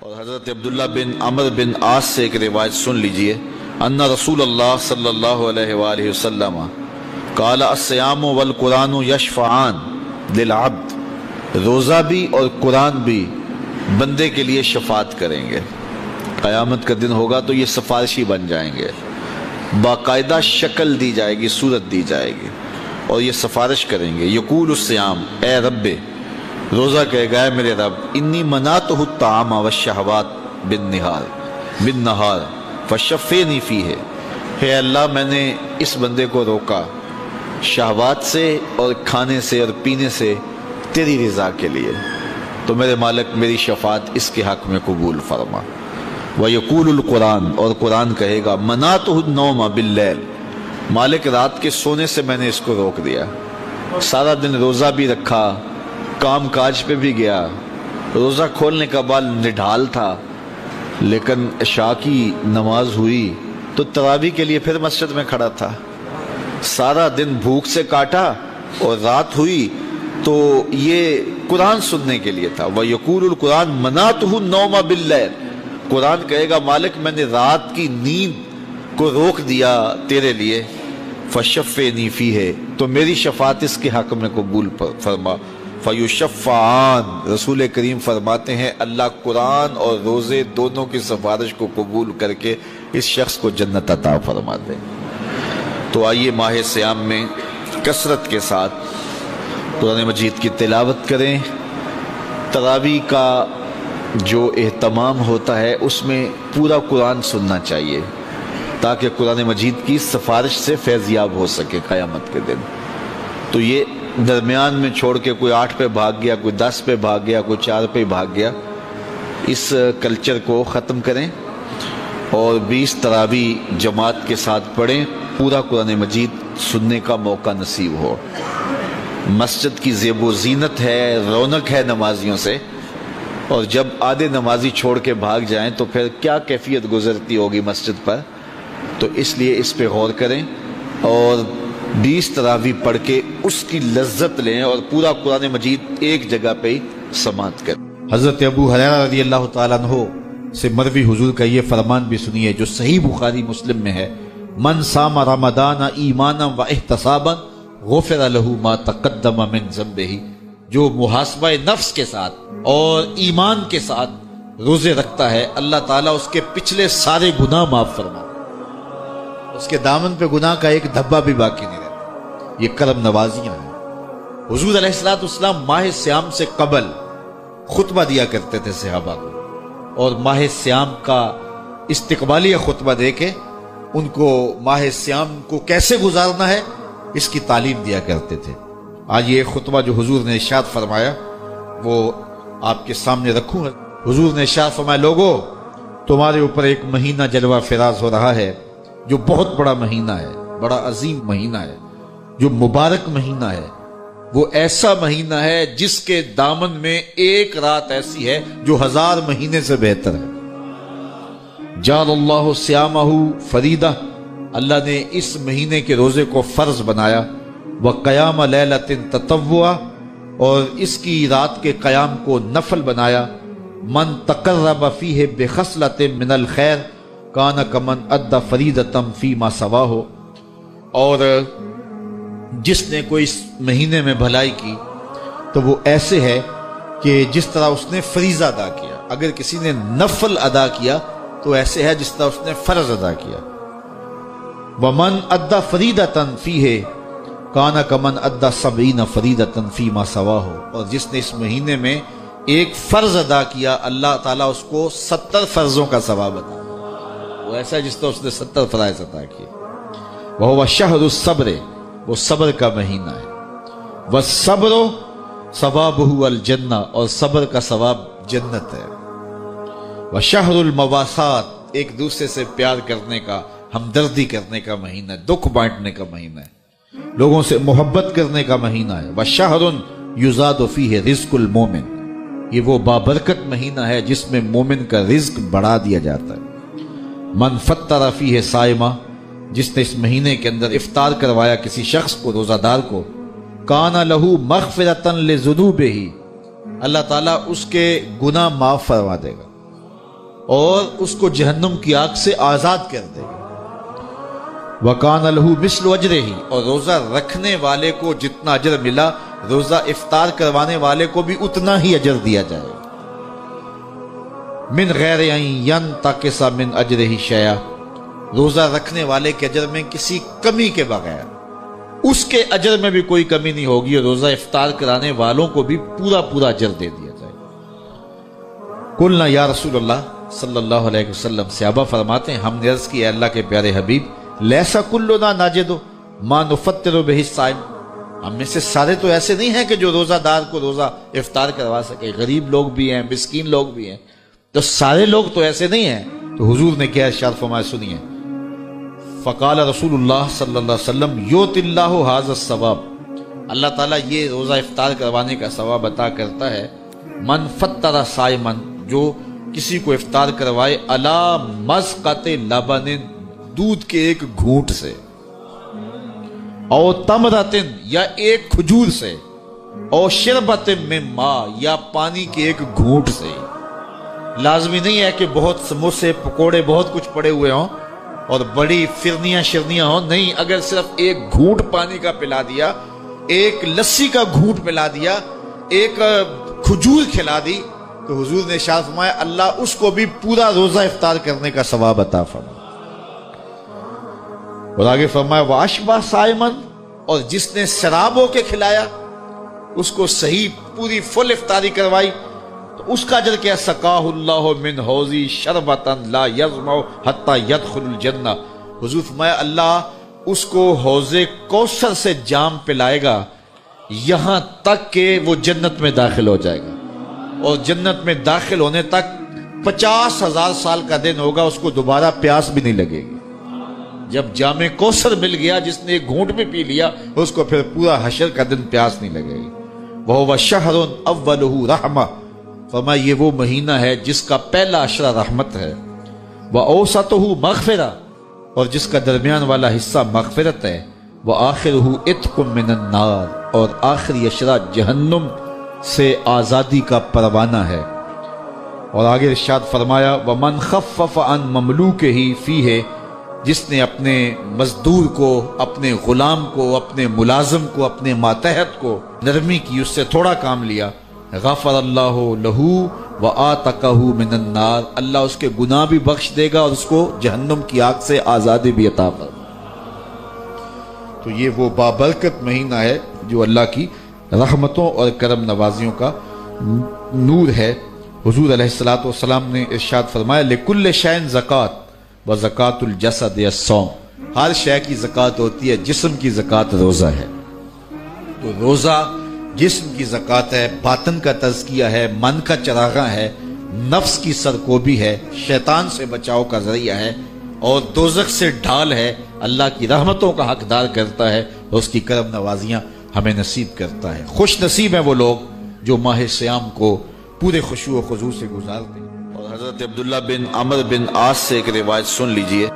اور حضرت عبداللہ بن عمر بن عاص سے ایک روایت سن لیجئے، ان رسول اللہ صلی اللہ علیہ وآلہ وسلم قال الصیام والقرآن یشفعان للعبد، روزہ بھی اور قرآن بھی بندے کے لیے شفاعت کریں گے۔ قیامت کا دن ہوگا تو یہ سفارشی بن جائیں گے، باقاعدہ شکل دی جائے گی، صورت دی جائے گی اور یہ سفارش کریں گے۔ یقول الصیام، اے رب، روزہ کہے گا اے میرے رب، انی منعتہ الطعام والشہوات بالنہار فشفینی فیہ، ہے اللہ میں نے اس بندے کو روکا شہوات سے اور کھانے سے اور پینے سے تیری رضا کے لیے، تو میرے مالک میری شفاعت اس کے حق میں قبول فرما۔ وَيَقُولُ القرآن، اور قرآن کہے گا منعتہ النوم باللیل، مالک رات کے سونے سے میں نے اس کو روک دیا، سارا دن روزہ بھی رکھا، کام کاج پہ بھی گیا، روزہ کھولنے کا بعد نڈھال تھا، لیکن عشاء کی نماز ہوئی تو تراویح کے لیے پھر مسجد میں کھڑا تھا، سارا دن بھوک سے کاٹا اور رات ہوئی تو یہ قرآن سننے کے لیے تھا۔ وَيَقُولُ القرآن مَنَعْتُهُ النَّوْمَ بِاللَّيْلِ، قرآن کہے گا مالک میں نے رات کی نیند کو روک دیا تیرے لیے، فَشَفِّنِي فِيهِ، تو میری شفاعت اس کے حق میں قبول فرما۔ فَيُشَفَّعَانِ، رسول کریم فرماتے ہیں اللہ قرآن اور روزے دونوں کی سفارش کو قبول کر کے اس شخص کو جنت عطا فرما دیں۔ تو آئیے ماہ صیام میں کثرت کے ساتھ قرآن مجید کی تلاوت کریں۔ تراویح کا جو اہتمام ہوتا ہے اس میں پورا قرآن سننا چاہیے تاکہ قرآن مجید کی سفارش سے فیضیاب ہو سکے قیامت کے دن۔ تو یہ درمیان میں چھوڑ کے کوئی 8 پہ بھاگ گیا، کوئی 10 پہ بھاگ گیا، کوئی 4 پہ بھاگ گیا، اس کلچر کو ختم کریں اور 20 تراویح جماعت کے ساتھ پڑھیں، پورا قرآن مجید سننے کا موقع نصیب ہو۔ مسجد کی زیب و زینت ہے، رونق ہے نمازیوں سے، اور جب آدھے نمازی چھوڑ کے بھاگ جائیں تو پھر کیا کیفیت گزرتی ہوگی مسجد پر۔ تو اس لیے اس پہ غور کریں اور 20 تراویح پڑھ کے اس کی لذت لیں اور پورا قرآن مجید ایک جگہ پہ ہی سماعت کریں۔ حضرت ابو ہریرہ رضی اللہ تعالیٰ عنہ سے مروی حضور کا یہ فرمان بھی سنیے جو صحیح بخاری مسلم میں ہے، من صام رمضان ایمانا و احتسابا غفر له ما تقدم من ذنبہ، جو محاسبہ نفس کے ساتھ اور ایمان کے ساتھ روزے رکھتا ہے اللہ تعالیٰ اس کے پچھلے سارے گناہ معاف فرما، اس کے دامن پہ گناہ کا ایک دھبا بھی باقی نہیں رہتا۔ یہ کرم نوازیاں ہیں۔ حضور علیہ السلام ماہ سیام سے قبل خطبہ دیا کرتے تھے صحابہ کو، اور ماہ سیام کا استقبالیہ خطبہ دے کے ان کو ماہ سیام کو کیسے گزارنا ہے اس کی تعلیم دیا کرتے تھے۔ آج یہ خطبہ جو حضور نے ارشاد فرمایا وہ آپ کے سامنے رکھوں گا۔ حضور نے ارشاد فرمایا لوگو تمہارے اوپر ایک مہینہ جلوہ فراز ہو رہا ہے جو بہت بڑا مہینہ ہے، بڑا عظیم مہینہ ہے، جو مبارک مہینہ ہے، وہ ایسا مہینہ ہے جس کے دامن میں ایک رات ایسی ہے جو 1000 مہینے سے بہتر ہے۔ جعل اللہ صیامہ فریدہ، اللہ نے اس مہینے کے روزے کو فرض بنایا، وقیام لیلۃ تطوع، اور اس کی رات کے قیام کو نفل بنایا، من تقرب فیہ بخصلۃ من الخیر کان کمن ادى فریدۃ فیما سواہ، اور جس نے کوئی اس مہینے میں بھلائی کی تو وہ ایسے ہے کہ جس طرح اس نے فریضہ ادا کیا۔ اگر کسی نے نفل ادا کیا تو ایسے ہے جس طرح اس نے فرض ادا کیا۔ ومن ادى فریدۃ فیہ کان کمن ادى 70 فریدۃ فیما سواہ، اور جس نے اس مہینے میں ایک فرض ادا کیا اللہ تعالیٰ اس کو 70 فرضوں کا ثواب عطا، وہ ایسا ہے جس طرح اس نے 70 فرائض عطا کیے۔ وہو شہر الصبر، وہ صبر کا مہینہ ہے۔ والصبر ثوابہ الجنہ، اور صبر کا ثواب جنت ہے۔ وشہر المواسات، ایک دوسرے سے پیار کرنے کا، ہمدردی کرنے کا مہینہ ہے، دکھ بانٹنے کا مہینہ ہے، لوگوں سے محبت کرنے کا مہینہ ہے۔ وشہر یزاد فیہ رزق المومن، یہ وہ بابرکت مہینہ ہے جس میں مومن کا رزق بڑھا دیا جاتا ہے۔ من فطر فیہ صائمہ، جس نے اس مہینے کے اندر افطار کروایا کسی شخص کو، روزہ دار کو، کان لہ مغفرۃ لذنوبہ، اللہ تعالیٰ اس کے گناہ معاف فرما دے گا۔ اور اس کو جہنم کی آگ سے آزاد کر دے گا۔ وَكَانَ لَهُ مِثْلُ أَجْرِهِ، اور روزہ رکھنے والے کو جتنا اجر ملا روزہ افطار کروانے والے کو بھی اتنا ہی اجر دیا جائے گا۔ من غیر ان ينتقص من اجرہ شیئا، روزہ رکھنے والے کے اجر میں کسی کمی کے بغیر، اس کے اجر میں بھی کوئی کمی نہیں ہوگی، اور روزہ افطار کرانے والوں کو بھی پورا پورا اجر دے دیا جائے گا۔ قلنا یا رسول اللہ صلی اللہ علیہ وسلم، صحابہ فرماتے ہیں ہم نے عرض کی اے اللہ کے پیارے حبیب، لیسا کلنا ناجد ما نفطر بہ الصائم، ہم میں سے سارے تو ایسے نہیں ہیں کہ جو روزہ دار کو روزہ افطار کروا سکے، غریب لوگ بھی ہیں، مسکین لوگ بھی ہیں، تو سارے لوگ تو ایسے نہیں ہیں۔ تو حضور نے کیا ارشاد فرمایا، سنیے، فقال رسول اللہ صلی اللہ علیہ وسلم یؤتی اللہ ھذا الثواب، اللہ تعالیٰ یہ روزہ افطار کروانے کا ثواب عطا کرتا ہے، من فطر صائما، جو کسی کو افطار کروائے، علی مذقۃ لبن، دودھ کے ایک گھونٹ سے، او تمرۃ، یا ایک کھجور سے، او شربۃ من ماء، یا پانی کے ایک گھونٹ سے۔ لازمی نہیں ہے کہ بہت سموسے پکوڑے بہت کچھ پڑے ہوئے ہوں اور بڑی فرنیاں شرنیاں ہوں، نہیں، اگر صرف ایک گھونٹ پانی کا پلا دیا، ایک لسی کا گھونٹ پلا دیا، ایک کھجور کھلا دی، تو حضور نے ارشاد فرمایا اللہ اس کو بھی پورا روزہ افطار کرنے کا ثواب عطا فرمائے۔ اور آگے فرمایا واشبع صائما، اور جس نے شراب ہو کے کھلایا، اس کو صحیح پوری فل افطاری کروائی، تو اس کا اجر کیا، سقاہ اللہ من حوضی شربتا لا یظمأ حتی یدخل الجنہ، حضور فرمایا اللہ اس کو حوض کوثر سے جام پلائے گا یہاں تک کہ وہ جنت میں داخل ہو جائے گا، اور جنت میں داخل ہونے تک 50,000 سال کا دن ہوگا، اس کو دوبارہ پیاس بھی نہیں لگے گی۔ جب جام کوثر مل گیا، جس نے ایک گھونٹ بھی پی لیا، اس کو پھر پورا حشر کا دن پیاس نہیں لگے گی۔ وَهُوَ شَهْرٌ أَوَّلُهُ رَحْمَةٌ، فرمایا یہ وہ مہینہ ہے جس کا پہلا عشرہ رحمت ہے، وَأَوْسَطُهُ مَغْفِرَةٌ، اور جس کا درمیان والا حصہ مغفرت ہے، وَآخِرُهُ عِتْقٌ مِّنَ النَّارِ، اور آخری عشرہ جہنم سے آزادی کا پروانہ ہے۔ اور آگے ارشاد فرمایا وَمَنْ خَفَّفَ عَنْ مَمْلُوكِهِ فِيهِ، جس نے اپنے مزدور کو، اپنے غلام کو، اپنے ملازم کو، اپنے ماتحت کو نرمی کی، اس سے تھوڑا کام لیا، غفر اللہ لہو وآتقہ من النار، اللہ اس کے گناہ بھی بخش دے گا اور اس کو جہنم کی آگ سے آزادی بھی عطا فرمائے۔ تو یہ وہ بابرکت مہینہ ہے جو اللہ کی رحمتوں اور کرم نوازیوں کا نور ہے۔ حضور علیہ الصلوۃ والسلام نے ارشاد فرمایا لکل شیء زکات وزکات الجسد الصوم، ہر شے کی زکات ہوتی ہے، جسم کی زکات روزہ ہے۔ تو روزہ جسم کی زکات ہے، باطن کا تزکیہ ہے، من کا چراغاں ہے، نفس کی سرکوبی ہے، شیطان سے بچاؤ کا ذریعہ ہے، اور دوزخ سے ڈھال ہے، اللہ کی رحمتوں کا حقدار کرتا ہے، اور اس کی کرم نوازیاں ہمیں نصیب کرتا ہے۔ خوش نصیب ہیں وہ لوگ جو ماہ صیام کو پورے خشوع و خضوع سے گزارتے ہیں۔ اور حضرت عبداللہ بن عمرو بن عاص سے ایک روایت سن لیجئے۔